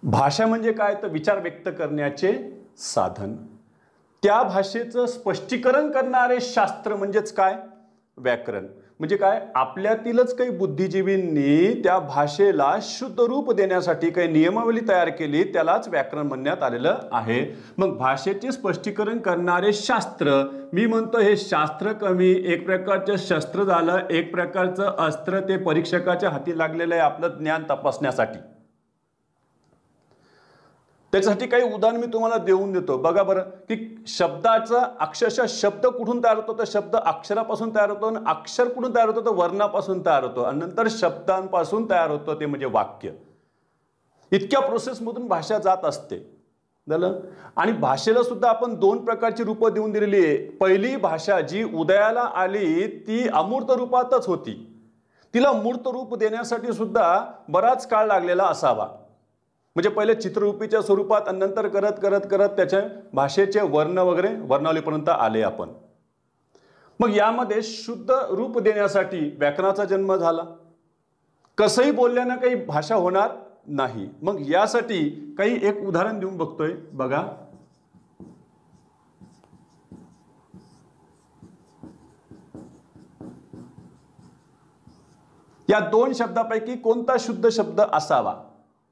भाषा म्हणजे काय तर विचार व्यक्त करण्याचे साधन. त्या भाषेचं स्पष्टीकरण करणारे शास्त्र म्हणजेच काय व्याकरण. म्हणजे काय आपल्यातीलच काही बुद्धिजीवींनी त्या भाषेला शुद्ध रूप देण्यासाठी काही नियमावली तयार केली, त्यालाच व्याकरण म्हणण्यात आलेलं आहे. मग भाषेचे स्पष्टीकरण करणारे शास्त्र, मी म्हणतो हे शास्त्र कमी, एक प्रकारचं शस्त्र झालं, एक प्रकारचं अस्त्र ते परीक्षकाच्या हाती लागलेलं आहे आपलं ज्ञान तपासण्यासाठी. त्याच्यासाठी काही उदाहरण मी तुम्हाला देऊन देतो. बघा बरं की शब्दाचा अक्षरशः शब्द कुठून तयार होतो तर शब्द अक्षरापासून तयार होतो, आणि अक्षर कुठून तयार होतो तर वर्णापासून तयार होतो, आणि नंतर शब्दांपासून तयार होतो ते म्हणजे वाक्य. इतक्या प्रोसेसमधून भाषा जात असते झालं. आणि भाषेला सुद्धा आपण दोन प्रकारची रूपं देऊन दिलेली आहे. पहिली भाषा जी उदयाला आली ती अमूर्त रूपातच होती, तिला मूर्त रूप देण्यासाठी सुद्धा बराच काळ लागलेला असावा. म्हणजे पहिले चित्ररूपीच्या स्वरूपात आणि नंतर करत करत करत त्याच्या भाषेचे वर्ण वगैरे वर्णावलीपर्यंत आले आपण. मग यामध्ये शुद्ध रूप देण्यासाठी व्याकरणाचा जन्म झाला. कसंही बोलल्यानं काही भाषा होणार नाही. मग यासाठी काही एक उदाहरण देऊन बघतोय. बघा या दोन शब्दापैकी कोणता शुद्ध शब्द असावा.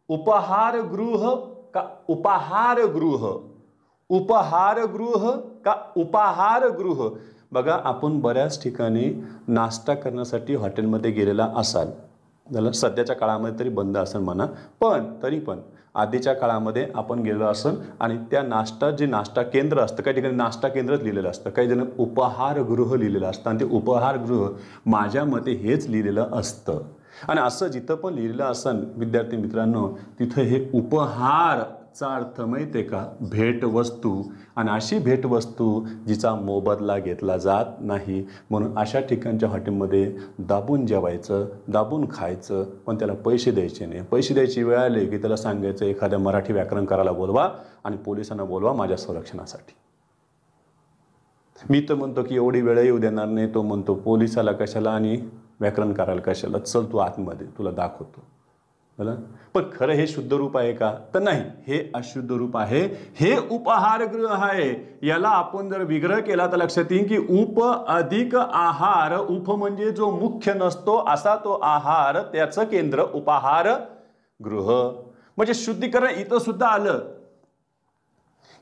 उपहारगृह का उपाहारगृह, उपहारगृह का उपाहारगृह. बघा आपण बऱ्याच ठिकाणी नाश्ता करण्यासाठी हॉटेलमध्ये गेलेला असाल, झालं सध्याच्या काळामध्ये तरी बंद असेल म्हणा, पण तरी पण आधीच्या काळामध्ये आपण गेलो असेल आणि त्या जे नाश्ता केंद्र असतं, काही ठिकाणी नाश्ता केंद्रच लिहिलेलं असतं, काही जण उपहारगृह लिहिलेलं असतं, आणि ते उपहारगृह माझ्या मते हेच लिहिलेलं असतं. आणि असं जिथं पण लिहिलेलं असन विद्यार्थी मित्रांनो, तिथं हे उपहारचा अर्थ माहिती आहे का भेटवस्तू, आणि अशी भेटवस्तू जिचा मोबदला घेतला जात नाही. म्हणून अशा ठिकाणच्या हॉटेलमध्ये दाबून जेवायचं, दाबून खायचं, पण त्याला पैसे द्यायचे नाही. पैसे द्यायची वेळ आली की त्याला सांगायचं एखाद्या मराठी व्याकरणकाराला बोलवा आणि पोलिसांना बोलवा माझ्या संरक्षणासाठी. मी तर म्हणतो की एवढी वेळ येऊ देणार नाही. तो म्हणतो पोलिसाला कशाला आणि व्याकरण करायला कशाला, चल तू आतमध्ये तुला दाखवतो. बरं, पण खरं हे शुद्ध रूप आहे का तर नाही, हे अशुद्ध रूप आहे. हे उपहारगृह आहे. याला आपण जर विग्रह केला तर लक्षात येईल की उप अधिक आहार, उप म्हणजे जो मुख्य नसतो असा तो आहार, त्याचं केंद्र उपहारगृह. म्हणजे शुद्धीकरण इथं सुद्धा आलं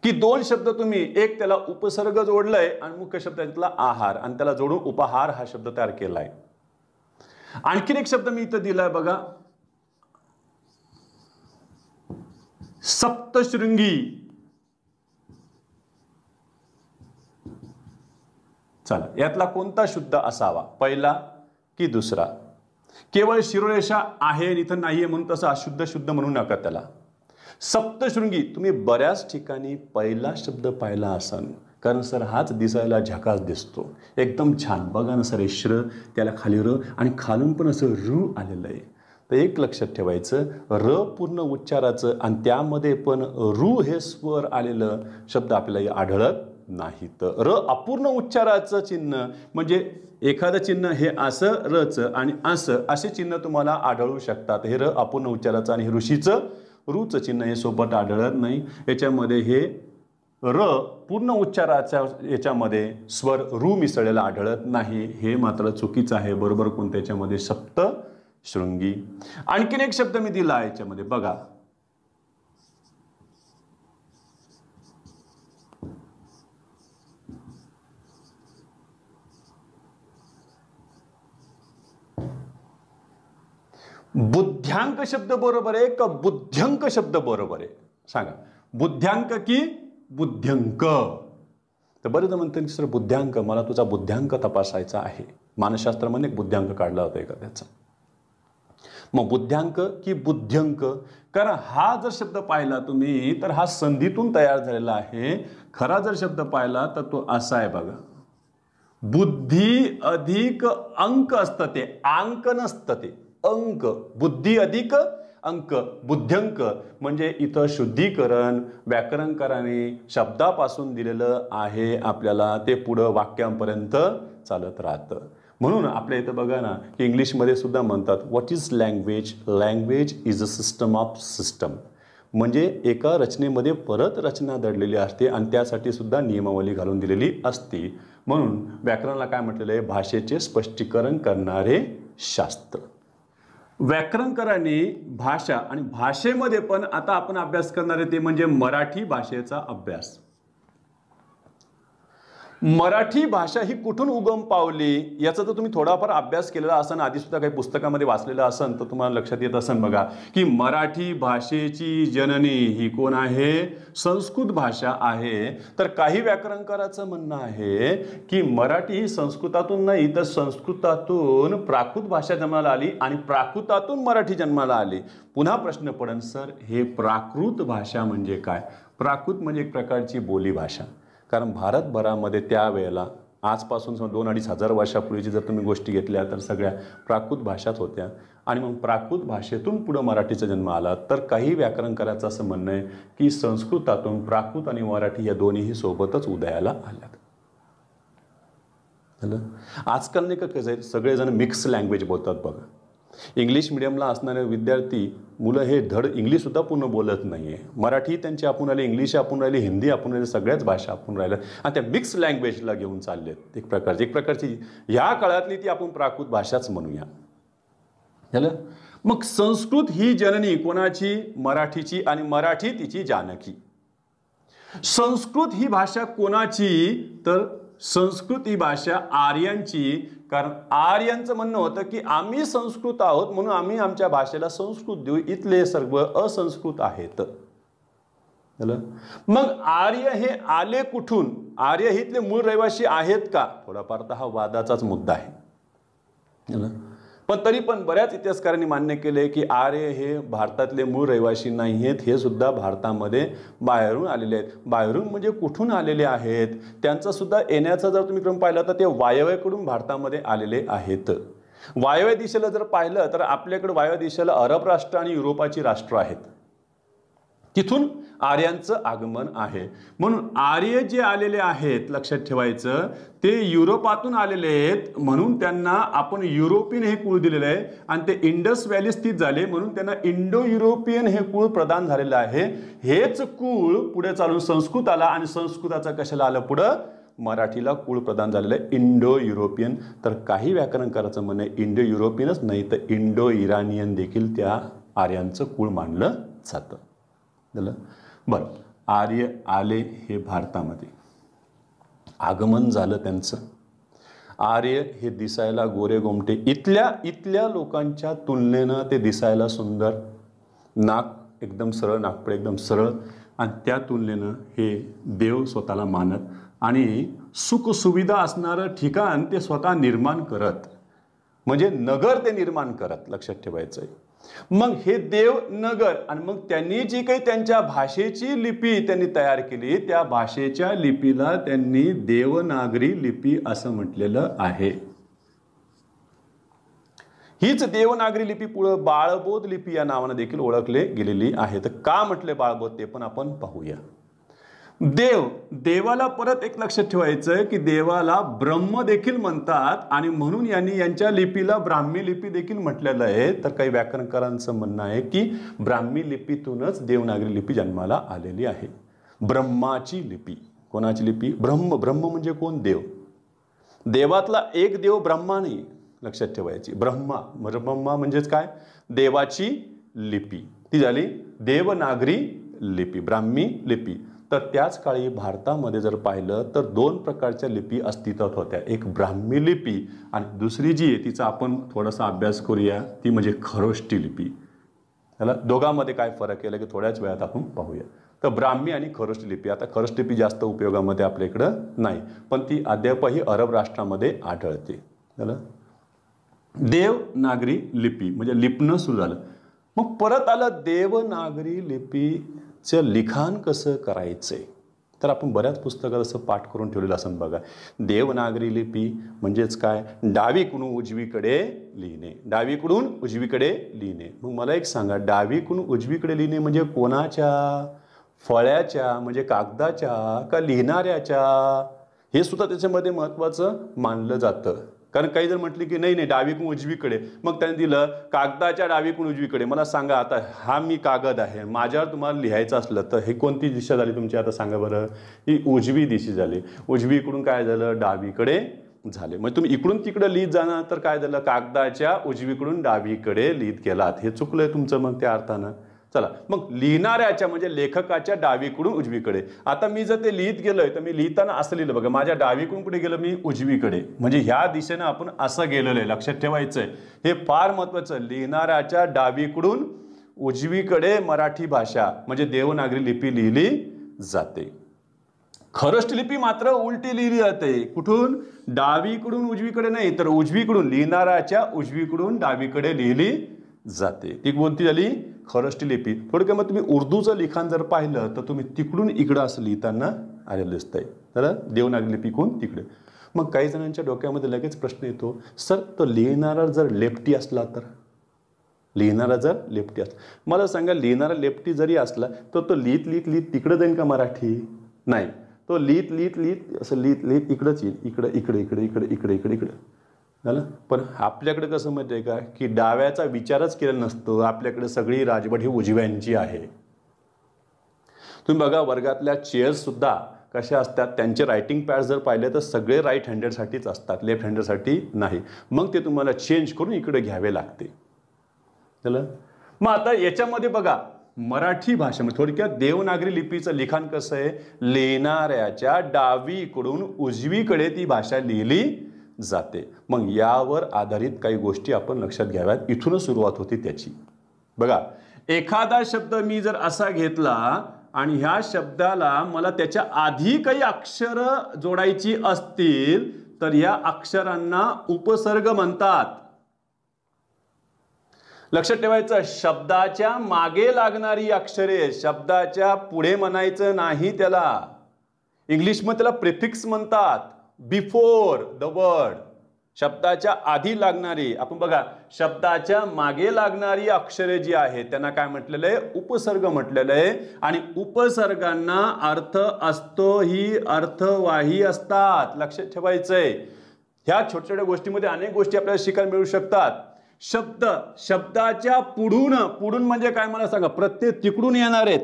की दोन शब्द तुम्ही, एक त्याला उपसर्ग जोडलाय आणि मुख्य शब्द त्यातला आहार, आणि त्याला जोडून उपहार हा शब्द तयार केलाय. आणखीन एक शब्द मी इथं दिलाय बघा, सप्तशृंगी. चला यातला कोणता शुद्ध असावा, पहिला की दुसरा. केवळ शिरोरेषा आहे इथं नाहीये म्हणून तसं अशुद्ध शुद्ध म्हणू नका त्याला. सप्तशृंगी तुम्ही बऱ्याच ठिकाणी पहिला शब्द पाहिला असाल, कारण सर हाच दिसायला झकास दिसतो, एकदम छान. बघा ना सर, श्र त्याला खाली र आणि खालून पण असं रू आलेलं आहे. तर एक लक्षात ठेवायचं, र पूर्ण उच्चाराचं आणि त्यामध्ये पण रू हे स्वर आलेलं शब्द आपल्याला आढळत नाही. तर र अपूर्ण उच्चाराचं चिन्ह म्हणजे एखादं चिन्ह हे असं रचं आणि असं असे चिन्ह तुम्हाला आढळू शकतात. हे र अपूर्ण उच्चाराचं आणि हे ऋषीचं रूचं चिन्ह हे सोबत आढळत नाही. याच्यामध्ये हे र पूर्ण उच्चाराच्या याच्यामध्ये स्वर रू मिसळलेला आढळत नाही. हे मात्र चुकीचं आहे. बरोबर कोणत्या याच्यामध्ये सप्तशृंगी. आणखीन एक शब्द मी दिला याच्यामध्ये बघा, बुद्ध्यांक शब्द बरोबर आहे का बुद्ध्यंक शब्द बरोबर आहे सांगा. बुद्ध्यांक की बुद्ध्यंक. तर बरेच म्हणतात की सर बुद्ध्यांक, मला तुझा बुद्ध्यांक तपासायचा आहे. मानसशास्त्रामध्ये बुद्ध्यांक काढला होता एखाद्याचा. मग बुद्ध्यांक की बुद्ध्यंक, कारण हा जर शब्द पाहिला तुम्ही तर हा संधीतून तयार झालेला आहे. खरा जर शब्द पाहिला तर तो असा आहे बघा, बुद्धी अधिक अंक असतं, ते अंक नसतं, ते अंक. बुद्धी अधिक अंक, बुद्ध्यंक. म्हणजे इथं शुद्धीकरण व्याकरणकाराने शब्दापासून दिलेलं आहे आपल्याला, ते पुढं वाक्यांपर्यंत चालत राहतं. म्हणून आपल्या इथं बघा ना की इंग्लिशमध्ये सुद्धा म्हणतात what is language. Language is a system of system. म्हणजे एका रचनेमध्ये परत रचना दडलेली असते आणि त्यासाठी सुद्धा नियमावली घालून दिलेली असते. म्हणून व्याकरणाला काय म्हटलेलं आहे? भाषेचे स्पष्टीकरण करणारे शास्त्र. व्याकरणकारांनी भाषा आणि भाषेमध्ये पण आता आपण अभ्यास करणार आहे ते म्हणजे मराठी भाषेचा अभ्यास. मराठी भाषा ही कुठून उगम पावली याचा तर तुम्ही थोडाफार अभ्यास केलेला असन, आधी सुद्धा काही पुस्तकामध्ये वाचलेलं असन तर तुम्हाला लक्षात येत असन बघा की मराठी भाषेची जननी ही कोण आहे? संस्कृत भाषा आहे. तर काही व्याकरणकाराचं म्हणणं आहे की मराठी ही संस्कृतातून नाही तर संस्कृतातून प्राकृत भाषा जन्माला आली आणि प्राकृतातून मराठी जन्माला आली. पुन्हा प्रश्न पडन, सर हे प्राकृत भाषा म्हणजे काय? प्राकृत म्हणजे एक प्रकारची बोली भाषा. कारण भारतभरामध्ये त्यावेळेला आजपासून 2-2.5 हजार वर्षापूर्वीची जर तुम्ही गोष्टी घेतल्या तर सगळ्या प्राकृत भाषाच होत्या आणि मग प्राकृत भाषेतून पुढं मराठीचा जन्म आला. तर काही व्याकरणकाराचं असं म्हणणं आहे की संस्कृतातून प्राकृत आणि मराठी या दोन्हीही सोबतच उदयाला आल्यात. आजकाल नाही का कसं आहे, सगळेजण मिक्स लँग्वेज बोलतात बघा. इंग्लिश मिडियमला असणारे विद्यार्थी मुलं हे धड इंग्लिशसुद्धा पूर्ण बोलत नाही आहे. मराठी त्यांची आपण राहिली, इंग्लिश आपण राहिली, हिंदी आपण राहिली, सगळ्याच भाषा आपण राहिल्या आणि त्या मिक्स लँग्वेजला घेऊन चाललेत. एक प्रकारची ह्या काळातली ती आपण प्राकृत भाषाच म्हणूया. झालं. मग संस्कृत ही जननी कोणाची? मराठीची आणि मराठी तिची जानकी. संस्कृत ही भाषा कोणाची? तर संस्कृत ही भाषा आर्यांची. कारण आर्यांचं म्हणणं होतं की आम्ही संस्कृत आहोत म्हणून आम्ही आमच्या भाषेला संस्कृत देऊ, इथले सर्व असंस्कृत आहेत. मग आर्य हे आले कुठून? आर्य हे इथले मूळ रहिवासी आहेत का? थोडाफार तर हा वादाचाच मुद्दा आहे. पण तरी पण बऱ्याच इतिहासकारांनी मान्य केले की आर्य हे भारतातले मूळ रहिवासी नाही आहेत, हे सुद्धा भारतामध्ये बाहेरून आलेले आहेत. बाहेरून म्हणजे कुठून आलेले आहेत? त्यांचा सुद्धा येण्याचा जर तुम्ही क्रम पाहिला तर ते वायव्येकडून भारतामध्ये आलेले आहेत. वायव्य दिशेला जर पाहिलं तर आपल्याकडे वायव्य दिशेला अरब राष्ट्र आणि युरोपाची राष्ट्र आहेत. तिथून आर्यांचं आगमन आहे. म्हणून आर्य जे आलेले आहेत लक्षात ठेवायचं ते युरोपातून आलेले आहेत म्हणून त्यांना आपण युरोपियन हे कुळ दिलेलं आहे आणि ते इंडस व्हॅली स्थित झाले म्हणून त्यांना इंडो युरोपियन हे कुळ प्रदान झालेलं आहे. हेच कुळ पुढे चालून संस्कृत आला आणि संस्कृताचा कशाला आलं पुढं? मराठीला कुळ प्रदान झालेलं आहे इंडो युरोपियन. तर काही व्याकरणकाराचं म्हणणं आहे इंडो युरोपियनच नाही तर इंडो इराणियन देखील त्या आर्यांचं कुळ मानलं जातं. बरं, आर्य आले हे भारतामध्ये, आगमन झालं त्यांचं. आर्य हे दिसायला गोरे गोमटे, इथल्या लोकांच्या तुलनेनं ते दिसायला सुंदर, नाक एकदम सरळ, नागपूर एकदम सरळ आणि त्या तुलनेनं हे देव स्वतःला मानत आणि सुखसुविधा असणारं ठिकाण ते स्वतः निर्माण करत, म्हणजे नगर ते निर्माण करत. लक्षात ठेवायचं आहे. मग हे देव नगर आणि मग त्यांनी जी काही त्यांच्या भाषेची लिपी त्यांनी तयार केली त्या भाषेच्या लिपीला त्यांनी देवनागरी लिपी असं म्हटलेलं आहे. हीच देवनागरी लिपी पुढे बाळबोध लिपी या नावाने देखील ओळखले गेलेली आहे. तर का म्हटले बाळबोध ते पण आपण पाहूया. देवाला परत एक लक्षात ठेवायचं की देवाला ब्रह्म देखील म्हणतात आणि म्हणून यांनी यांच्या लिपीला ब्राह्मी लिपी देखील म्हटलेलं आहे. तर काही व्याकरणकारांचं म्हणणं आहे की ब्राह्मी लिपीतूनच देवनागरी लिपी जन्माला आलेली आहे. ब्रह्माची लिपी. कोणाची लिपी? ब्रह्म म्हणजे कोण? देव. देवातला एक देव ब्रह्मा नाही, लक्षात ठेवायची. ब्रह्मा म्हणजेच काय? देवाची लिपी. ती झाली देवनागरी लिपी, ब्राह्मी लिपी. तर त्याच काळी भारतामध्ये जर पाहिलं तर 2 प्रकारच्या लिपी अस्तित्वात होत्या. एक ब्राह्मी लिपी आणि दुसरी जी आहे तिचा आपण थोडासा अभ्यास करूया, ती म्हणजे खरोष्टी लिपी. त्याला दोघांमध्ये काय फरक केला की थोड्याच वेळात आपण पाहूया. तर ब्राह्मी आणि खरोष्टी लिपी. आता खरोष्टी लिपी जास्त उपयोगामध्ये आपल्या इकडं नाही पण ती अद्यापही अरब राष्ट्रामध्ये आढळते. देवनागरी लिपी म्हणजे लिपणं सुरू झालं. मग परत आलं देवनागरी लिपीचं लिखाण कसं करायचंय. तर आपण बऱ्याच पुस्तकात असं पाठ करून ठेवलेलं असं बघा. देवनागरी लिपी म्हणजेच काय? डावीकडून उजवीकडे लिहिणे, डावीकडून उजवीकडे लिहिणे. मग मला एक सांगा, डावीकडून उजवीकडे लिहिणे म्हणजे कोणाच्या? फळ्याच्या म्हणजे कागदाच्या का लिहिणाऱ्याच्या? हे सुद्धा त्याच्यामध्ये महत्त्वाचं मानलं जातं. कारण काही जर म्हटले की नाही नाही डावीकडून उजवीकडे, मग त्याने दिलं कागदाच्या डावीकडून उजवीकडे. मला सांगा आता हा मी कागद आहे, माझ्यावर तुम्हाला लिहायचं असलं तर हे कोणती दिशा झाली तुमची आता सांगा बरं? ही उजवी दिशा झाली. उजवीकडून काय झालं? डावीकडे झाले. मग तुम्ही इकडून तिकडे लिहित जाणार तर काय झालं? कागदाच्या उजवीकडून डावीकडे लिहित गेलात. हे चुकलंय तुमचं मग त्या अर्थानं. चला मग लिहिणाऱ्याच्या म्हणजे लेखकाच्या डावीकडून उजवीकडे. आता मी जर ते लिहित गेलोय तर मी लिहिताना असं लिहिलं बघा, माझ्या डावीकडून कुठे गेलं? मी उजवीकडे. म्हणजे ह्या दिशेनं आपण असं गेलेलं आहे, लक्षात ठेवायचंय. हे फार महत्वाचं. लिहिणाऱ्याच्या डावीकडून उजवीकडे मराठी भाषा म्हणजे देवनागरी लिपी लिहिली जाते. खरष्ट लिपी मात्र उलटी लिहिली जाते. कुठून? डावीकडून उजवीकडे नाही, तर उजवीकडून, लिहिणाऱ्याच्या उजवीकडून डावीकडे लिहिली जाते. ती कोणती झाली? खरष्ट लिपी. थोडक्यात मग तुम्ही उर्दूचं लिखाण जर पाहिलं तर तुम्ही तिकडून इकडं असं लिहिताना आलेलं दिसतंय. तर देवनागरी लिपी कोण? तिकडे. मग काही जणांच्या डोक्यामध्ये लगेच प्रश्न येतो, सर तो लिहिणारा जर लेफ्टी असला तर? लिहिणारा जर लेफ्टी असला, मला सांगा लिहिणारा लेफ्टी जरी असला तर तो लिहित लिहित लिहित तिकडे जाईल का मराठी? नाही, तो लिहित लिहित लिहित असं लिहित लिहित इकडंच येईल. इकडे इकडे इकडे इकडे इकडे इकडे इकडे झालं. पण आपल्याकडे कसं माहिती आहे का, की डाव्याचा विचारच केला नसतो. आपल्याकडे सगळी राजवट ही उजव्यांची आहे. तुम्ही बघा वर्गातल्या चेअर्स सुद्धा कशा असतात, त्यांचे रायटिंग पॅड जर पाहिले तर सगळे राईट हँडेडसाठीच असतात, लेफ्ट हँडेडसाठी नाही. मग ते तुम्हाला चेंज करून इकडे घ्यावे लागते. चला मग आता याच्यामध्ये बघा मराठी भाषेमध्ये थोडक्यात देवनागरी लिपीचं लिखाण कसं आहे? लिहिणाऱ्याच्या डावीकडून उजवीकडे ती भाषा लिहिली जाते. मग यावर आधारित काही गोष्टी आपण लक्षात घ्याव्यात. इथूनच सुरुवात होती त्याची. बघा एखादा शब्द मी जर असा घेतला आणि ह्या शब्दाला मला त्याच्या आधी काही अक्षर जोडायची असतील तर या अक्षरांना उपसर्ग म्हणतात. लक्षात ठेवायचं, शब्दाच्या मागे लागणारी अक्षरे, शब्दाच्या पुढे म्हणायचं नाही त्याला. इंग्लिशमध्ये त्याला प्रिफिक्स म्हणतात, बिफोर द वर्ड. शब्दाच्या आधी लागणारी, आपण बघा शब्दाच्या मागे लागणारी अक्षरे जी आहेत त्यांना काय म्हटलेलं आहे? उपसर्ग म्हटलेलं आहे. आणि उपसर्गांना अर्थ असतो ही अर्थवाही असतात. लक्षात ठेवायचंय. ह्या छोट्या छोट्या गोष्टीमध्ये अनेक गोष्टी आपल्याला शिकायला मिळू शकतात. शब्द, शब्दाच्या पुढून, पुढून म्हणजे काय मला सांगा? प्रत्यय तिकडून येणार आहेत.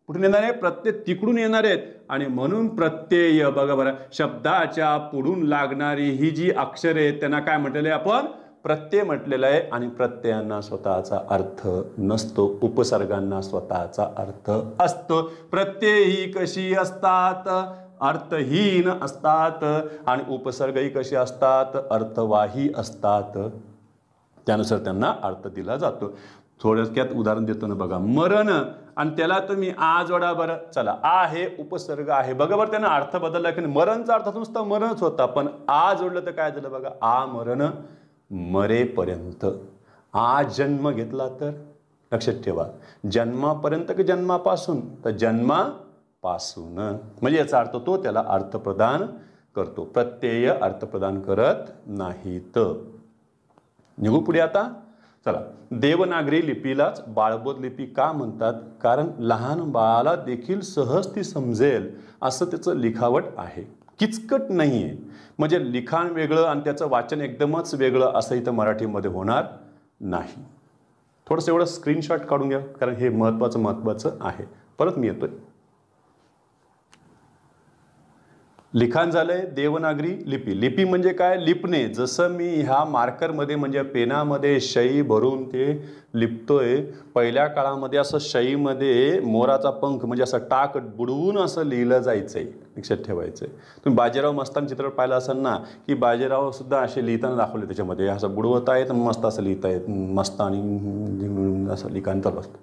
कुठून येणार आहे? प्रत्यय तिकडून येणार आहेत. आणि म्हणून प्रत्यय बघा बरं, शब्दाच्या पुढून लागणारी ही जी अक्षरे आहेत त्यांना काय म्हटलेलं आहे आपण? प्रत्यय म्हटलेलं आहे. आणि प्रत्ययांना स्वतःचा अर्थ नसतो, उपसर्गांना स्वतःचा अर्थ असतो. प्रत्यय ही कशी असतात? अर्थहीन असतात. आणि उपसर्गही कशी असतात? अर्थवाही असतात. त्यानुसार त्यांना अर्थ दिला जातो. थोडक्यात उदाहरण देतो ना बघा, मरण, आणि त्याला तुम्ही आ जोडा बरं. चला आ हे उपसर्ग आहे बघा बरं, त्यानं अर्थ बदलला की मरणचा अर्थ नुसता मरणच होता, पण आ जोडलं तर काय झालं बघा, आ मरण, मरेपर्यंत. आ जन्म घेतला तर लक्षात ठेवा, जन्मापर्यंत की जन्मापासून? तर जन्मापासून. म्हणजे याचा अर्थ तो त्याला अर्थ प्रदान करतो. प्रत्यय अर्थ प्रदान करत नाहीत. निघू पुढे आता. चला, देवनागरी लिपीलाच बाळबोध लिपी का म्हणतात? कारण लहान बाळाला देखील सहज ती समजेल असं त्याचं लिखावट आहे, किचकट नाही आहे. म्हणजे लिखाण वेगळं आणि त्याचं वाचन एकदमच वेगळं असं इथं मराठीमध्ये होणार नाही. थोडंसं एवढं स्क्रीनशॉट काढून घ्या, कारण हे महत्त्वाचं आहे. परत मी येतोय. लिखाण झालंय देवनागरी लिपी. लिपी म्हणजे काय? लिपणे. जसं मी ह्या मार्करमध्ये म्हणजे पेनामध्ये शाई भरून ते लिपतोय, पहिल्या काळामध्ये असं शाईमध्ये मोराचा पंख म्हणजे असं टाक बुडवून असं लिहिलं जायचंय. लक्षात ठेवायचंय. तुम्ही बाजीराव मस्तान चित्रपट पाहिला असाल ना, की बाजीराव सुद्धा असे लिहिताना दाखवले, त्याच्यामध्ये असं बुडवत आहेत मस्त असं लिहितायत, मस्त आणि असं लिखाण चालू असतं.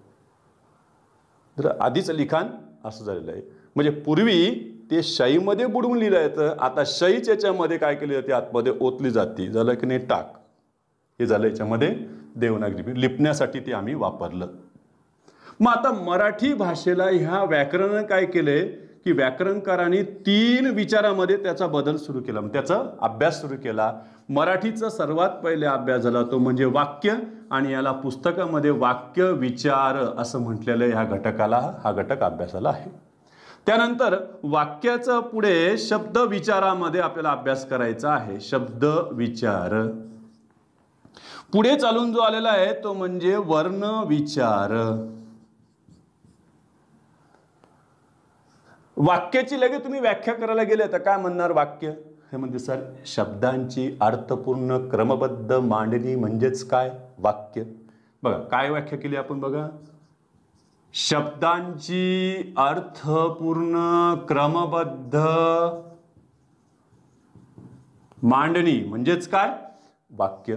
तर आधीचं लिखाण असं झालेलं आहे. म्हणजे पूर्वी ते शाईमध्ये बुडवून लिहिलं येतं, आता शाईच याच्यामध्ये काय केली जाते? आतमध्ये ओतली जाते. झालं की नाही टाक. हे झालं याच्यामध्ये देवनागरी लिपण्यासाठी ते आम्ही वापरलं. मग आता मराठी भाषेला ह्या व्याकरणानं काय केलंय की व्याकरणकारांनी 3 विचारामध्ये त्याचा बदल सुरू केला, त्याचा अभ्यास सुरू केला. मराठीचा सर्वात पहिले अभ्यास झाला तो म्हणजे वाक्य, आणि याला पुस्तकामध्ये वाक्य विचार असं म्हटलेलं ह्या घटकाला, हा घटक अभ्यासाला आहे. त्यानंतर वाक्याचा पुढे शब्द विचारामध्ये आपल्याला अभ्यास करायचा आहे. शब्द विचार पुढे चालून जो आलेला आहे तो म्हणजे वर्ण विचार. वाक्याची लगेच तुम्ही व्याख्या करायला गेले तर काय म्हणणार वाक्य? हे म्हणजे सर शब्दांची अर्थपूर्ण क्रमबद्ध मांडणी म्हणजेच काय वाक्य. बघा काय व्याख्या केली आपण बघा. शब्दांची अर्थपूर्ण क्रमबद्ध मांडणी म्हणजेच काय वाक्य.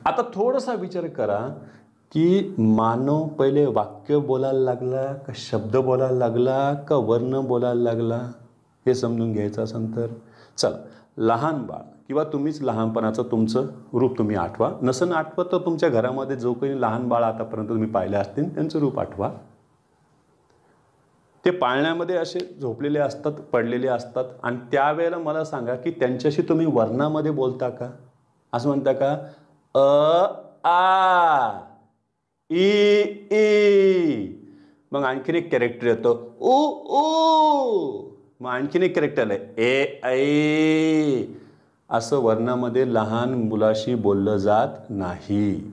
आता थोडासा विचार करा की मानव पहिले वाक्य बोलायला लागला का शब्द बोलायला लागला का वर्ण बोलायला लागला हे समजून घ्यायचं असेल तर चला लहान बाळ किंवा तुम्हीच लहानपणाचं तुमचं रूप तुम्ही आठवा. नसन आठवत तर तुमच्या घरामध्ये जो काही लहान बाळ आतापर्यंत तुम्ही पाहिले असतील त्यांचं रूप आठवा. ते पाळण्यामध्ये असे झोपलेले असतात, पडलेले असतात आणि त्यावेळेला मला सांगा की त्यांच्याशी तुम्ही वर्णामध्ये बोलता का? असं म्हणता का अ आ ई ई मग आणखीन एक कॅरेक्टर येतो उ ऊ मग आणखीन एक कॅरेक्टर आहे ए ऐ. असं वर्णामध्ये लहान मुलाशी बोललं जात नाही.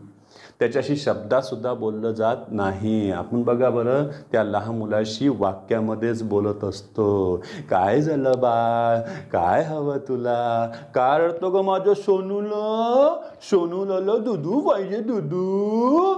त्याच्याशी शब्दात सुद्धा बोललं जात नाही. आपण बघा बरं त्या लहान मुलाशी वाक्यामध्येच बोलत असतो. काय झालं बा, काय हवं तुला, काय रडतो ग माझं सोनूला, सोनूला दुधू पाहिजे दुधू.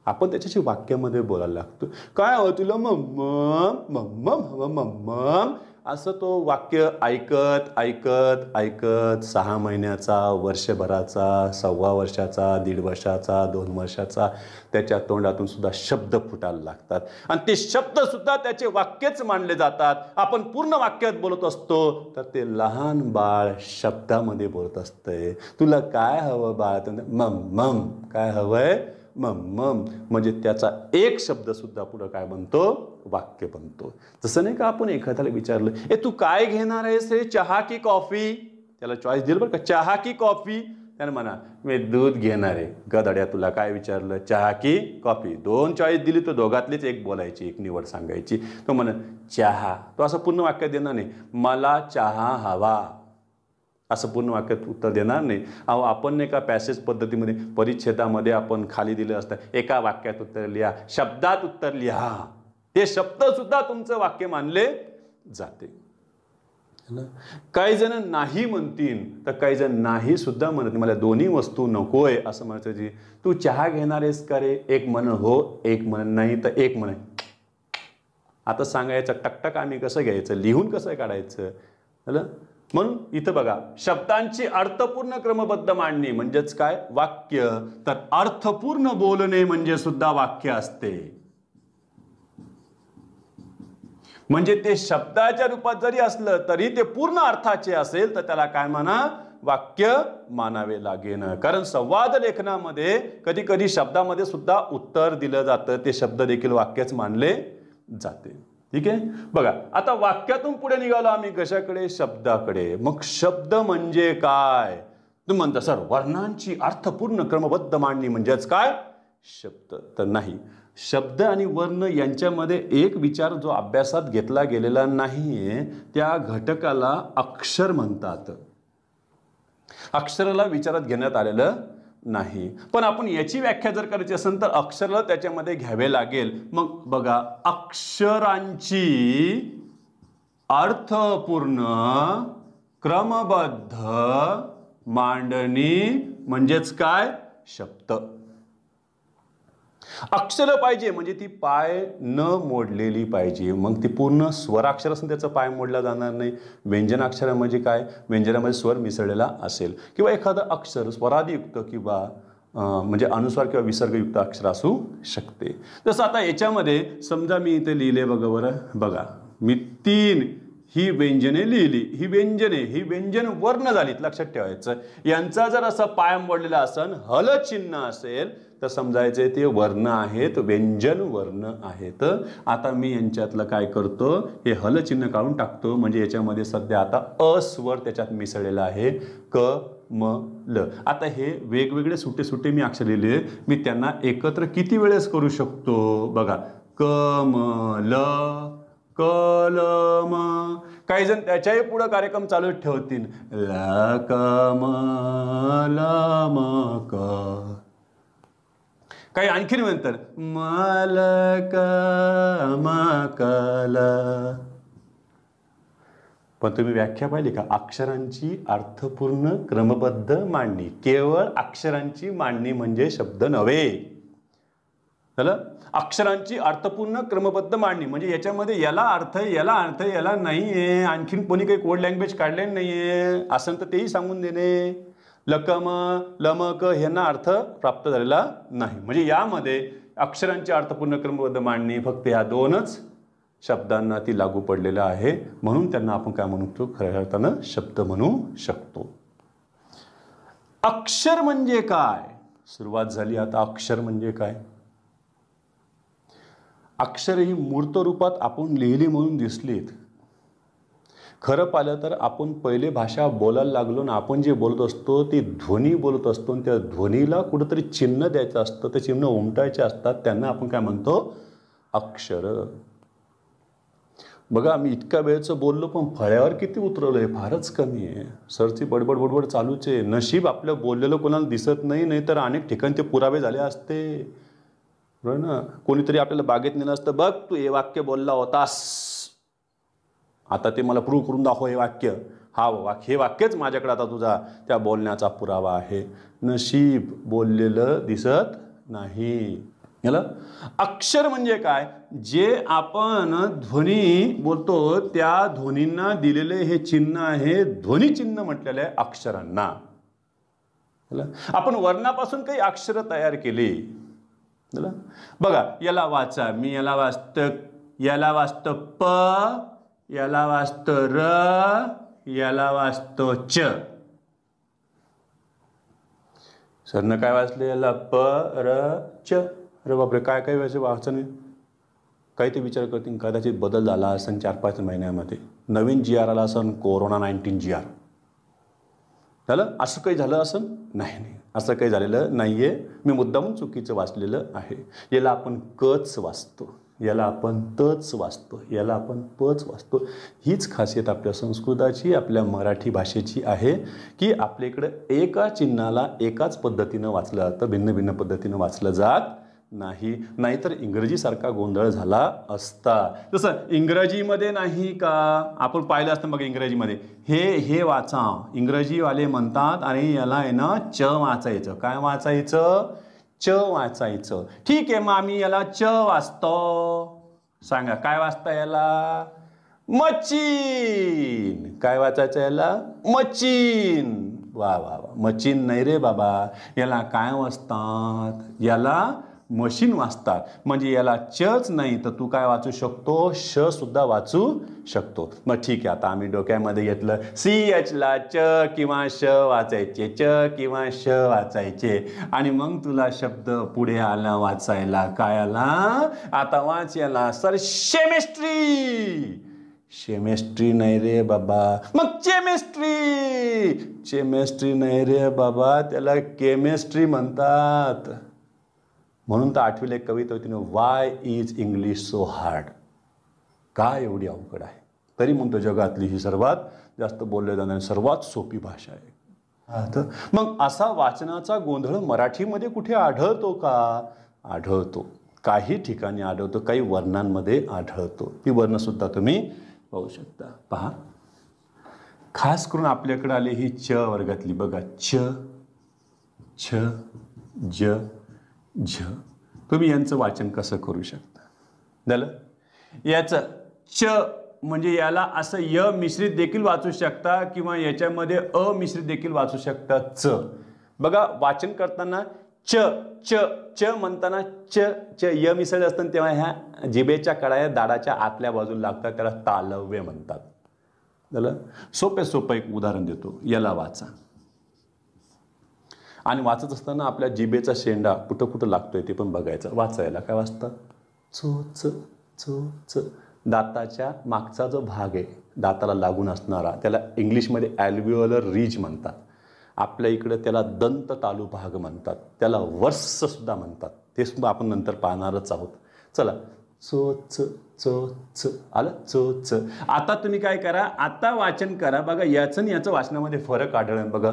आपण त्याच्याशी वाक्यामध्ये बोलायला लागतो. काय हवं तुला मम्मम मम्मम हवं मम्मम. असं तो वाक्य ऐकत ऐकत ऐकत 6 महिन्याचा, वर्षभराचा, 1.25 वर्षाचा, 1.5 वर्षाचा, 2 वर्षाचा त्याच्या तोंडातून सुद्धा शब्द फुटायला लागतात आणि ते शब्द सुद्धा त्याचे वाक्यच मानले जातात. आपण पूर्ण वाक्यात बोलत असतो तर ते लहान बाळ शब्दामध्ये बोलत असतंय. तुला काय हवं बाळ? मम्मम. काय हवंय? मम्मम. म्हणजे त्याचा एक शब्द सुद्धा पुढे काय बनतो वाक्य बनतो. तसं नाही का आपण एखाद्याला विचारलं ए तू काय घेणार आहेस रे, चहा की कॉफी? त्याला चॉईस दिलं बरं का, चहा की कॉफी. त्याने म्हणा मी दूध घेणार आहे. गधड्या तुला काय विचारलं, चहा की कॉफी? 2 चॉईस दिली तर दोघातलीच एक बोलायची, एक निवड सांगायची. तो म्हणा चहा. तो असं पूर्ण वाक्य देणार नाही. मला चहा हवा असं पूर्ण वाक्यात उत्तर देणार नाही. अहो आपण नाही का पॅसेज पद्धतीमध्ये परिच्छेदामध्ये आपण खाली दिलं असतं एका वाक्यात उत्तर लिहा, शब्दात उत्तर लिहा. ते शब्द सुद्धा तुमचं वाक्य मानले जाते. काही जण नाही म्हणतील तर काही जण नाही सुद्धा म्हणत मला दोन्ही वस्तू नकोय असं म्हणायचं. तू चहा घेणार आहेस का रे? एक म्हण हो, एक म्हण नाही, तर एक म्हण. आता सांगायचं टकटक आम्ही कसं घ्यायचं, लिहून कसं काढायचं. म्हणून इथं बघा शब्दांची अर्थपूर्ण क्रमबद्ध मांडणी म्हणजेच काय वाक्य. तर अर्थपूर्ण बोलणे म्हणजे सुद्धा वाक्य असते. म्हणजे ते शब्दाच्या रूपात जरी असलं तरी ते पूर्ण अर्थाचे असेल तर त्याला काय म्हणा वाक्य मानावे लागेल. कारण संवाद लेखनामध्ये कधी कधी शब्दामध्ये सुद्धा उत्तर दिलं जातं, ते शब्द देखील वाक्यच मानले जाते. ठीक आहे. बघा आता वाक्यातून पुढे निघालो आम्ही कशाकडे, शब्दाकडे. मग शब्द म्हणजे काय? तुम्ही म्हणता सर वर्णांची अर्थपूर्ण क्रमबद्ध मांडणी म्हणजेच काय शब्द? तर नाही. शब्द आणि वर्ण यांच्यामध्ये एक विचार जो अभ्यासात घेतला गेलेला नाहीये त्या घटकाला अक्षर म्हणतात. अक्षराला विचारात घेण्यात आलेलं नाही. पण आपण याची व्याख्या जर करायची असेल तर अक्षराला त्याच्यामध्ये घ्यावे लागेल. मग बघा अक्षरांची अर्थपूर्ण क्रमबद्ध मांडणी म्हणजेच काय शब्द. अक्षर पाहिजे म्हणजे ती पाय न मोडलेली पाहिजे. मग ती पूर्ण स्वराक्षर असून त्याचा पाय मोडला जाणार नाही. व्यंजनाक्षर म्हणजे काय, व्यंजनामध्ये स्वर मिसळलेला असेल किंवा एखादं अक्षर स्वरादियुक्त किंवा म्हणजे अनुस्वार किंवा विसर्गयुक्त अक्षर असू शकते. जसं आता याच्यामध्ये समजा मी इथे लिहिले बघा बरं, बघा मी 3 ही व्यंजने लिहिली. ही व्यंजन वर्ण झालीत लक्षात ठेवायचं. यांचा जर असा पाय मोडलेला असेल, हल चिन्ह असेल तर समजायचे ते वर्ण आहेत, व्यंजन वर्ण आहेत. आता मी यांच्यातलं काय करतो, हे हल चिन्ह काढून टाकतो. म्हणजे याच्यामध्ये सध्या आता अस्वर त्याच्यात मिसळलेला आहे, क म ल. आता हे वेगवेगळे सुटे सुटे मी अक्षर लिहिले, मी त्यांना एकत्र किती वेळेस करू शकतो बघा. कमल कलम. काही जण त्याच्याही पुढे कार्यक्रम चालू ठेवतील. ल कमलम क. काही आणखीन म्हणतात मल कमकल. पण तुम्ही व्याख्या पाहिली का? अक्षरांची अर्थपूर्ण क्रमबद्ध मांडणी. केवळ अक्षरांची मांडणी म्हणजे शब्द नव्हे. झालं? अक्षरांची अर्थपूर्ण क्रमबद्ध मांडणी म्हणजे याच्यामध्ये याला अर्थ आहे, याला अर्थ आहे, याला नाही आहे. आणखीन कोणी काही कोड लँग्वेज काढलेली नाहीये असं तर तेही सांगून देणे. लकम लमक ह्यांना अर्थ प्राप्त झालेला नाही. म्हणजे यामध्ये अक्षरांची अर्थपूर्ण क्रमबद्ध मांडणी फक्त ह्या दोनच शब्दांना ती लागू पडलेलं आहे. म्हणून त्यांना आपण काय म्हणतो? खऱ्या अर्थानं शब्द म्हणू शकतो. अक्षर म्हणजे काय? सुरुवात झाली. आता अक्षर म्हणजे काय? अक्षर ही मूर्त रूपात आपण लिहिली म्हणून दिसलीत. खरं पाहिलं तर आपण पहिले भाषा बोलायला लागलो ना, आपण जे बोलत असतो ते ध्वनी बोलत असतो आणि त्या ध्वनीला कुठंतरी चिन्ह द्यायचं असतं. ते चिन्ह उमटायचे असतात. त्यांना आपण काय म्हणतो? अक्षर. बघा मी इतक्या वेळचं बोललो पण फळ्यावर किती उतरवलंय? फारच कमी आहे. सरची बडबड बडबड चालूच आहे. नशीब आपलं बोललेलं कोणाला दिसत नाही, नाही तर अनेक ठिकाणी ते पुरावे झाले असते. बरोबर ना? कोणीतरी आपल्याला बागेत नेलं असतं. बघ तू हे वाक्य बोलला होतास, आता ते मला प्रूव्ह करून दाखव हे वाक्य. हे वाक्यच माझ्याकडे आता तुझा त्या बोलण्याचा पुरावा आहे. नशीब बोललेलं दिसत नाही. याला अक्षर म्हणजे काय? जे आपण ध्वनी बोलतो त्या ध्वनींना दिलेले हे चिन्ह आहे. ध्वनी चिन्ह म्हटलेलं आहे अक्षरांना. आपण वर्णापासून काही अक्षर तयार केली. बघा याला वाचा. मी याला वाचतं प, याला वाचतं र, याला वाचतो च. सरनं काय वाचले? याला प र च. अरे बापरे, काय काय व्हायचं वाचन? काही ते विचार करतील कदाचित बदल झाला असेल 4-5 महिन्यामध्ये. नवीन जी आर आला असेल, कोरोना 19 जी आर झालं. असं काही झालं असेल? नाही, असं काही झालेलं नाहीये. मी मुद्दामून चुकीचं वाचलेलं आहे. याला आपण कच वाचतो, याला आपण तच वाचतो, याला आपण पच वाचतो. हीच खासियत आपल्या संस्कृताची, आपल्या मराठी भाषेची आहे की आपल्याकडे एका चिन्हाला एकाच पद्धतीनं वाचलं जातं, भिन्न भिन्न पद्धतीनं वाचलं जात नाही. नाहीतर इंग्रजीसारखा गोंधळ झाला असता. जसं इंग्रजीमध्ये नाही का आपण पाहिलं असतं. मग इंग्रजीमध्ये हे वाचा. इंग्रजीवाले म्हणतात अरे याला आहे ना च वाचायचं. काय वाचायचं? च वाचायचं. ठीक आहे, मग आम्ही याला च वाचतो. सांगा काय वाचता याला? मशीन. काय वाचायचं याला? मशीन. वा वा वा. मशीन नाही रे बाबा. याला काय वाचतात? याला मशीन वाचतात. म्हणजे याला चच नाही तर तू काय वाचू शकतो? श सुद्धा वाचू शकतो. मग ठीक आहे, आता आम्ही डोक्यामध्ये घेतलं CH ला च किंवा श वाचायचे, च किंवा श वाचायचे. आणि मग तुला शब्द पुढे आला वाचायला. काय आला? आता वाच याला. Sir chemistry. केमिस्ट्री नाही रे बाबा. मग केमिस्ट्री. केमिस्ट्री नाही रे बाबा, त्याला केमिस्ट्री म्हणतात. म्हणून तर 8वीला एक कविता होती ना, Y is English so hard. काय एवढी अवघड आहे? तरी म्हणतो जगातली ही सर्वात जास्त बोलले जाणारी सर्वात सोपी भाषा आहे. मग असा वाचनाचा गोंधळ मराठीमध्ये कुठे आढळतो का? आढळतो. काही ठिकाणी आढळतो, काही वर्णांमध्ये आढळतो. ती वर्ण सुद्धा तुम्ही पाहू शकता. पहा, खास करून आपल्याकडे आली ही च वर्गातली. बघा छ, छ, ज, झ. तुम्ही यांचं वाचन कसं करू शकता? झालं. याचं च म्हणजे याला असं य मिश्रित देखील वाचू शकता किंवा याच्यामध्ये अमिश्रित देखील वाचू शकता. च. बघा वाचन करताना च च च म्हणताना च च य मिसळले असताना तेव्हा ह्या जिभेच्या कडाया दाडाच्या आतल्या बाजूला लागतात. त्याला तालव्य म्हणतात. झालं. सोपं एक उदाहरण देतो. याला वाचा. आणि वाचत असताना आपल्या जिभेचा शेंडा कुठं कुठं लागतोय ते पण बघायचं. वाचायला काय वाचतं? चोच चोच. दाताच्या मागचा जो भाग आहे दाताला लागून असणारा त्याला इंग्लिशमध्ये ॲल्व्हिओलर रिज म्हणतात. आपल्या इकडे त्याला दंत तालू भाग म्हणतात. त्याला वर्स सुद्धा म्हणतात. ते सुद्धा आपण नंतर पाहणारच आहोत. चला, चोच चोच आलं चोच. आता तुम्ही काय करा, आता वाचन करा बघा, याचं आणि याचं वाचनामध्ये फरक आढळेल बघा.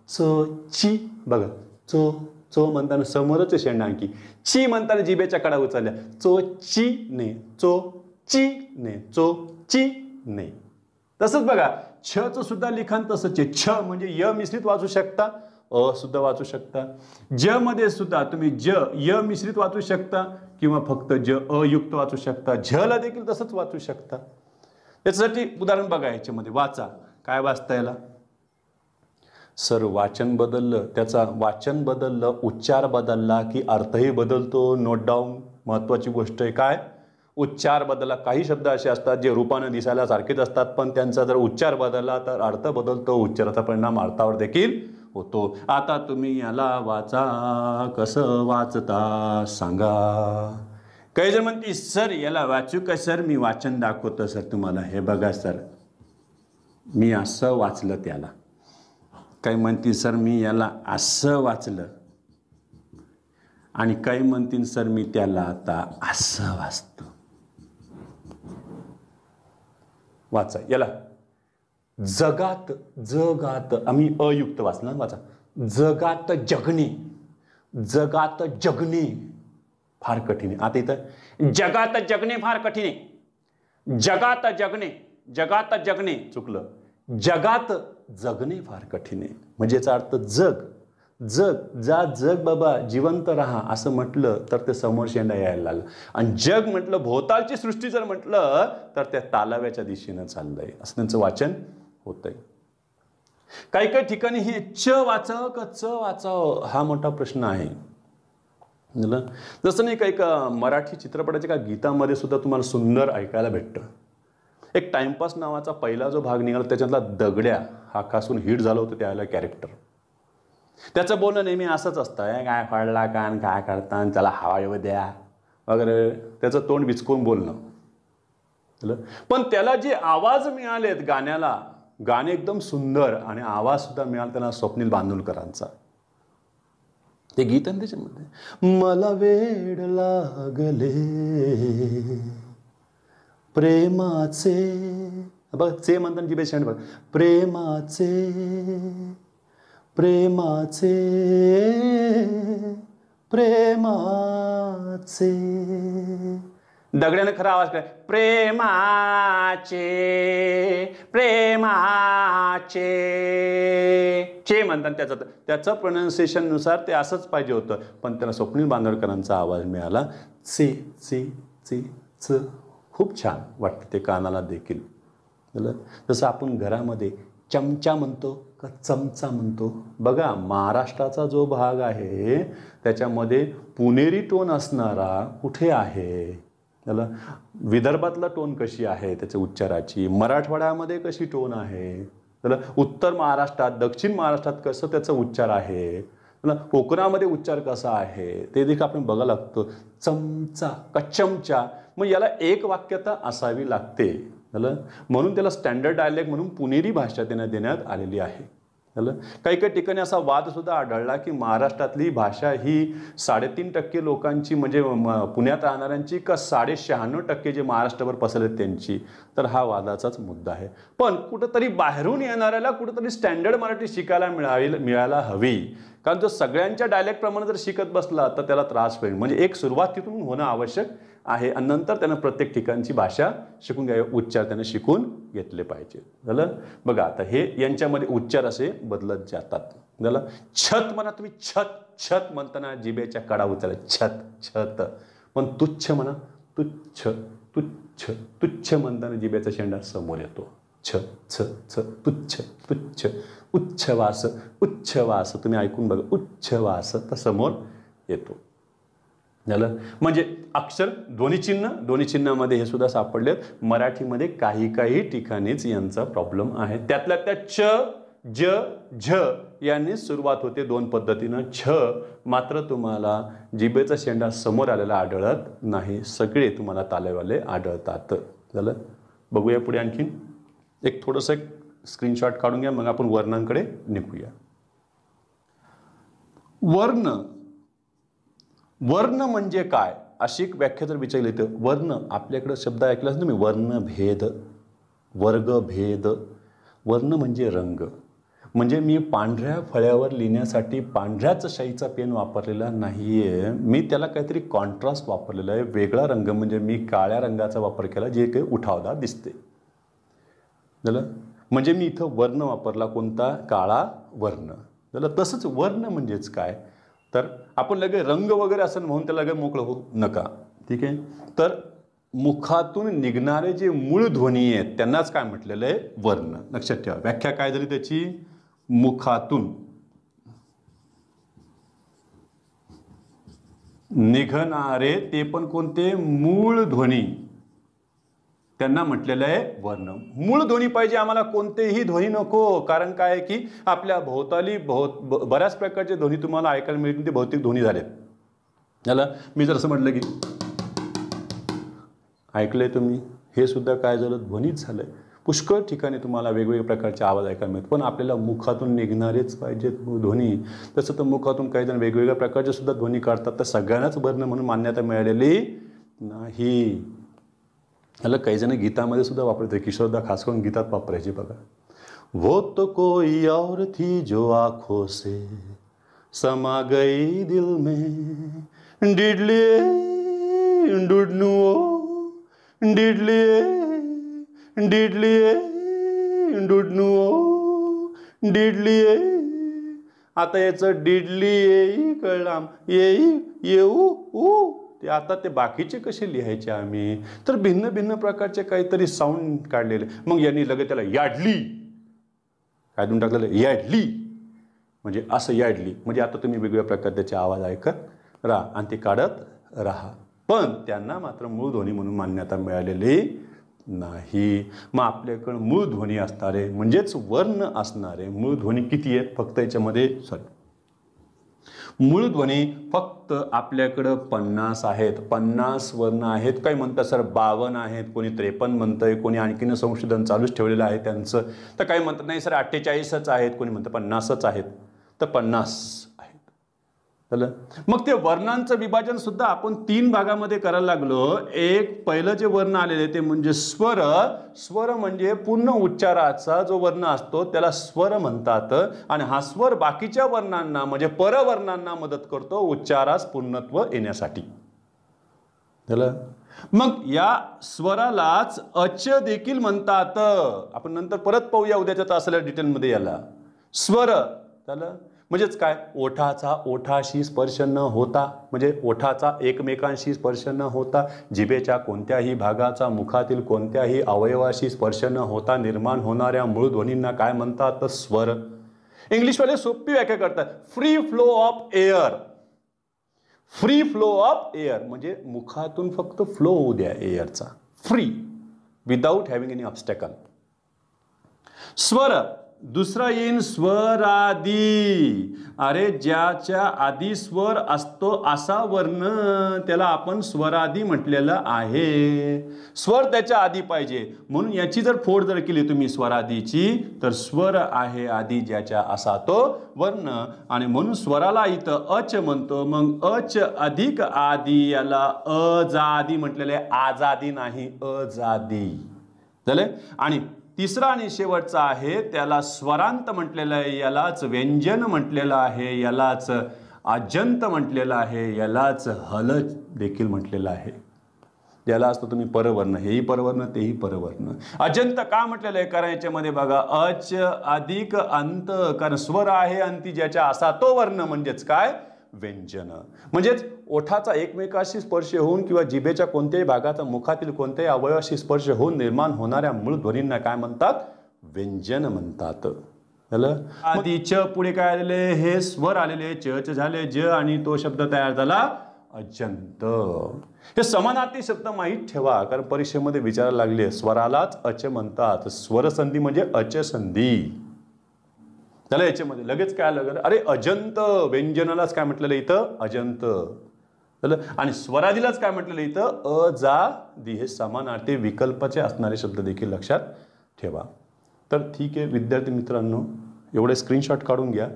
चोची बघा, चो चो म्हणताना समोरच शेंडा आणखी, ची म्हणताना जिभेच्या कडा उचलल्या, चोची ने चोची ने चोची ने. तसंच बघा छचं सुद्धा लिखाण तसंच आहे. छ म्हणजे य मिश्रित वाचू शकता, अ सुद्धा वाचू शकता. ज मध्ये सुद्धा तुम्ही ज य मिश्रित वाचू शकता किंवा फक्त ज अयुक्त वाचू शकता. झला देखील तसंच वाचू शकता. याच्यासाठी उदाहरण बघा, याच्यामध्ये वाचा, काय वाचता याला. सर वाचन बदललं, त्याचा वाचन बदललं, उच्चार बदलला की अर्थही बदलतो. नोट डाऊन, महत्वाची गोष्ट आहे. काय उच्चार बदलला, काही शब्द असे असतात जे रूपाने दिसायला सारखेच असतात, पण त्यांचा जर उच्चार बदलला तर अर्थ बदलतो. उच्चाराचा परिणाम अर्थावर देखील होतो. आता तुम्ही याला वाचा, कसं वाचता सांगा. काही जण म्हणते सर याला वाचू का सर, मी वाचन दाखवतो सर तुम्हाला. हे बघा सर, मी असं वाचलं त्याला. काही म्हणतील सर मी याला असं वाचलं, आणि काही म्हणतील सर मी त्याला आता असं वाचतो. वाचा याला. जगात जगात, आम्ही अयुक्त वाचला, वाचा. जगात जगणे, जगात जगणे फार कठीण आहे. आता इथं जगात जगणे फार कठीण आहे. जगात जगणे, जगात जगणे चुकलं. जगात जगणे फार कठीण आहे. म्हणजे याचा अर्थ जग, जग जा जग बाबा, जिवंत राहा असं म्हटलं तर ते समोर शेंडा यायला लागलं. आणि जग म्हटलं, भोवतालची सृष्टी जर म्हटलं तर त्या तालाव्याच्या दिशेनं चाललंय, असं त्यांचं वाचन होतंय. काही काही ठिकाणी हे च वाचावं का च वाचावं हा मोठा प्रश्न आहे. जसं नाही काही का मराठी चित्रपटाच्या का गीतामध्ये सुद्धा तुम्हाला सुंदर ऐकायला भेटतं. एक टाइमपास नावाचा पहिला जो भाग निघाला त्याच्यातला दगड्या हा खासून हिट झालं होतं त्यावेळेला कॅरेक्टर. त्याचं बोलणं नेहमी असंच असतं, काय फाडला कान, काय करता, त्याला हवा येऊ द्या वगैरे, त्याचं तोंड विचकून बोलणं. पण त्याला जे आवाज मिळालेत गाण्याला, गाणे एकदम सुंदर आणि आवाज सुद्धा मिळाला त्यांना स्वप्नील बांदोडकरांचा. ते गीत आहे त्याच्यामध्ये, मला वेड लागले प्रेमाचे, बघ चे म्हणताना जी बेस्ट बघ, प्रेमाचे प्रेमाचे प्रेमाचे. दगड्याने खरा आवाज काय, प्रेमाचे प्रेमाचे. चे म्हणतात त्याचं प्रोनाऊन्सिएशन नुसार ते असंच पाहिजे होतं, पण त्याला स्वप्नील बांदोडकरांचा आवाज मिळाला. चे चे चे च. खूप छान वाटतं ते कानाला देखील. जसं आपण घरामध्ये चमचा म्हणतो का चमचा म्हणतो. बघा महाराष्ट्राचा जो भाग आहे त्याच्यामध्ये पुणेरी टोन असणारा कुठे आहे, त्याला विदर्भातला टोन कशी आहे त्याच्या उच्चाराची, मराठवाड्यामध्ये कशी टोन आहे, त्याला उत्तर महाराष्ट्रात दक्षिण महाराष्ट्रात कसं त्याचा उच्चार आहे, त्याला कोकणामध्ये उच्चार कसा आहे ते देखील आपण बघायला लागतो. चमचा का चमचा, मग याला एक वाक्यता असावी लागते. म्हणून त्याला स्टँडर्ड डायलेक्ट म्हणून पुणेरी भाषा देण्यात आलेली आहे. काही काही ठिकाणी असा वाद सुद्धा आढळला की महाराष्ट्रातली भाषा ही 3.5% लोकांची म्हणजे पुण्यात राहणाऱ्यांची का 96% जे महाराष्ट्रावर पसरले त्यांची. तर हा वादाचाच मुद्दा आहे. पण कुठंतरी बाहेरून येणाऱ्याला कुठंतरी स्टँडर्ड मराठी शिकायला मिळायला हवी, कारण जो सगळ्यांच्या डायलेक्ट प्रमाणे जर शिकत बसला तर त्याला त्रास होईल. म्हणजे एक सुरुवात तिथून होणं आवश्यक आहे आणि नंतर त्यानं प्रत्येक ठिकाणची भाषा शिकून घ्यावी, उच्चार त्यानं शिकून घेतले पाहिजे. झालं बघा. आता हे यांच्यामध्ये उच्चार असे बदलत जातात. झालं. छत म्हणा तुम्ही, छत छत म्हणताना जिभेच्या कडा उचलल्या, छत छत. पण तुच्छ म्हणा, तुच्छ तुच्छ तुच्छ म्हणताना जिभेचा शेंडा समोर येतो. छ छ छ तुच्छ तुच्छ. उच्छवास उच्छवास तुम्ही ऐकून बघा, उच्छवास तर समोर येतो. झालं. म्हणजे अक्षर दोन्ही चिन्हामध्ये हे सुद्धा सापडलेत. मराठीमध्ये काही ठिकाणीच यांचा प्रॉब्लेम आहे. त्यातल्या त्या च ज झ यांनी सुरुवात होते दोन पद्धतीनं. छ मात्र तुम्हाला जिभेचा शेंडा समोर आलेला आढळत नाही, सगळे तुम्हाला तालेवाले आढळतात. झालं. बघूया पुढे आणखीन एक थोडंसं एक स्क्रीनशॉट काढून घ्या, मग आपण वर्णांकडे निघूया. वर्ण, वर्ण म्हणजे काय अशी एक व्याख्या जर विचारली तर वर्ण, आपल्याकडे शब्द ऐकलाच ना मी, वर्णभेद, वर्गभेद. वर्ण म्हणजे रंग. म्हणजे मी पांढऱ्या फळ्यावर लिहिण्यासाठी पांढऱ्याच शाईचा पेन वापरलेला नाही आहे, मी त्याला काहीतरी कॉन्ट्रास्ट वापरलेला आहे, वेगळा रंग. म्हणजे मी काळ्या रंगाचा वापर केला जे काही उठावदार दिसते. झालं. म्हणजे मी इथं वर्ण वापरला, कोणता? काळा वर्ण. झालं. तसंच वर्ण म्हणजेच काय, तर आपण लगे रंग वगैरे असं म्हणून त्याला लगे मोकळं होऊ नका. ठीक आहे. तर मुखातून निघणारे जे मूळ ध्वनी आहेत त्यांनाच काय म्हटलेलं आहे? वर्ण. लक्षात ठेवा. व्याख्या काय झाली त्याची? मुखातून निघणारे ते पण कोणते? मूळ ध्वनी, त्यांना म्हटलेलं आहे वर्ण. मूळ ध्वनी पाहिजे आम्हाला, कोणतेही ध्वनी नको. कारण काय आहे की आपल्या भोवताली बऱ्याच प्रकारचे ध्वनी तुम्हाला ऐकायला मिळतील, ते भौतिक ध्वनी झालेत. झालं. मी जर असं म्हटलं की ऐकलंय तुम्ही, हे सुद्धा काय झालं? ध्वनीच झालंय. पुष्कळ ठिकाणी तुम्हाला वेगवेगळ्या प्रकारचे आवाज ऐकायला मिळतात, पण आपल्याला मुखातून निघणारेच पाहिजेत ध्वनी. तसं तर मुखातून काही जण वेगवेगळ्या प्रकारचे सुद्धा ध्वनी काढतात, तर सगळ्यांनाच वर्ण म्हणून मान्यता मिळालेली नाही. ह्याला काही जण गीतामध्ये सुद्धा वापरते. किशोरदा खास करून गीतात वापरायची बघा. वो तो कोई और थी जो आँखों से समा गई दिल में, डिडलिए डुडनुओ, डिडलिए डिडलिए डुडनुओ, डिडलिए. आता याचं डिडली येई कळाम, येई येऊ ऊ, ते आता ते बाकीचे कसे लिहायचे आम्ही? तर भिन्न भिन्न प्रकारचे काहीतरी साऊंड काढलेले. मग यांनी लगेच त्याला याडली काय देऊन टाकलेलं? याडली म्हणजे असं याडली. म्हणजे आता तुम्ही वेगवेगळ्या प्रकारे त्याचे आवाज ऐकत राहा आणि ते काढत राहा, पण त्यांना मात्र मूळ ध्वनी म्हणून मान्यता मिळालेली नाही. मग आपल्याकडं मूळ ध्वनी असणारे म्हणजेच वर्ण असणारे मूळ ध्वनी किती आहेत? फक्त याच्यामध्ये मूळ ध्वनी फक्त आपल्याकडं 50 आहेत. 50 वर्ण आहेत. काही म्हणतात सर 52 आहेत, कोणी 53 म्हणतंय, कोणी आणखीन संशोधन चालूच ठेवलेलं आहे त्यांचं. तर काही म्हणतात नाही सर 48च आहेत, कोणी म्हणतं 50च आहेत. तर 50 आहेत. झालं. मग ते वर्णांचं विभाजन सुद्धा आपण 3 भागामध्ये करायला लागलो. एक पहिलं जे वर्ण आलेले ते म्हणजे स्वर. स्वर म्हणजे पूर्ण उच्चाराचा जो वर्ण असतो त्याला स्वर म्हणतात, आणि हा स्वर बाकीच्या वर्णांना म्हणजे परवर्णांना मदत करतो उच्चारास पूर्णत्व येण्यासाठी. झालं. मग या स्वरालाच अच देखील म्हणतात. आपण नंतर परत पाहूया उद्याच्या तासाला डिटेलमध्ये याला. स्वर झालं म्हणजेच काय? ओठाचा ओठाशी स्पर्श न होता, म्हणजे ओठाचा एकमेकांशी स्पर्श न होता, जिभेच्या कोणत्याही भागाचा मुखातील कोणत्याही अवयवाशी स्पर्श न होता निर्माण होणाऱ्या मूळ ध्वनींना काय म्हणतात? तर स्वर. इंग्लिशवाले सोपी व्याख्या करतात, free flow of air. Free flow of air म्हणजे मुखातून फक्त फ्लो होऊ द्या एअरचा, free, without having any obstacle. स्वर दुसरा येईन स्वरादी. अरे ज्याच्या आधी स्वर असतो असा वर्ण त्याला आपण स्वरादी म्हटलेलं आहे. स्वर त्याच्या आधी पाहिजे, म्हणून याची जर फोड जर केली तुम्ही स्वरादीची, तर स्वर आहे आधी ज्याच्या असा तो वर्ण, आणि म्हणून स्वराला इथं अच म्हणतो. मग अच अधिक आदी याला अजादी म्हटलेलं आहे, आजादी नाही, अजादी. झाले. आणि तिसरा आणि शेवटचा आहे त्याला स्वरांत म्हटलेलं आहे, यालाच व्यंजन म्हटलेलं आहे, यालाच अजंत म्हटलेलं आहे, यालाच हल देखील म्हटलेलं आहे. याला असतो तुम्ही परवर्ण, हेही परवर्ण तेही परवर्ण. अजंत का म्हटलेलं आहे? कारण याच्यामध्ये बघा अच अधिक अंत, कारण स्वर आहे अंती ज्याच्या असा तो वर्ण म्हणजेच काय? व्यंजन. म्हणजेच ओठाचा एकमेकाशी स्पर्श होऊन किंवा जिभेच्या कोणत्याही भागाचा मुखातील कोणत्याही अवयवाशी स्पर्श होऊन निर्माण होणाऱ्या मूळ ध्वनींना काय म्हणतात? व्यंजन म्हणतात. झालं. आधी च पुढे काय आलेले? हे स्वर आलेले, च झाले ज, आणि तो शब्द तयार झाला अजंत. हे समानार्थी शब्द माहीत ठेवा, कारण परीक्षेमध्ये विचारायला लागले. स्वरालाच अच म्हणतात, स्वरसंधी म्हणजे अच संधी. त्याला याच्यामध्ये लगेच काय आलं? अरे अजंत, व्यंजनालाच काय म्हटलेलं इथं? अजंत. आणि स्वरादीलाच काय म्हटलेलं इथं? अजादी. हे समानार्थी विकल्पाचे असणारे शब्द देखील लक्षात ठेवा. तर ठीक आहे विद्यार्थी मित्रांनो, एवढे स्क्रीनशॉट काढून घ्या.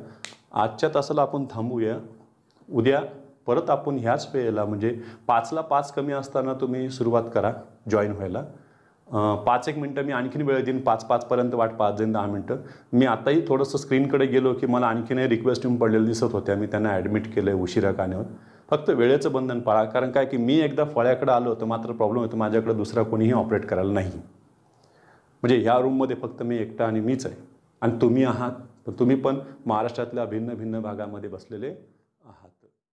आजच्या तासाला आपण थांबूया. उद्या परत आपण ह्याच वेळेला म्हणजे 5ला 5 कमी असताना तुम्ही सुरुवात करा जॉईन व्हायला. 5-1 मिनटं मी आणखीन वेळ देईन. 5-5पर्यंत वाट पाहत जाईन 10 मिनटं. मी आताही थोडंसं स्क्रीनकडे गेलो की मला आणखीनही रिक्वेस्ट येऊन पडलेलं दिसत होत्या. मी त्यांना ॲडमिट केलं आहे उशिरा कानावर. फक्त वेळेचं बंधन पाळा. कारण काय की मी एकदा फळ्याकडे आलो तर मात्र प्रॉब्लेम होतो, माझ्याकडे दुसरा कोणीही ऑपरेट करायला नाही. म्हणजे ह्या रूममध्ये फक्त मी एकटा आणि मीच आहे आणि तुम्ही आहात. तर तुम्ही पण महाराष्ट्रातल्या भिन्न भिन्न भागामध्ये बसलेले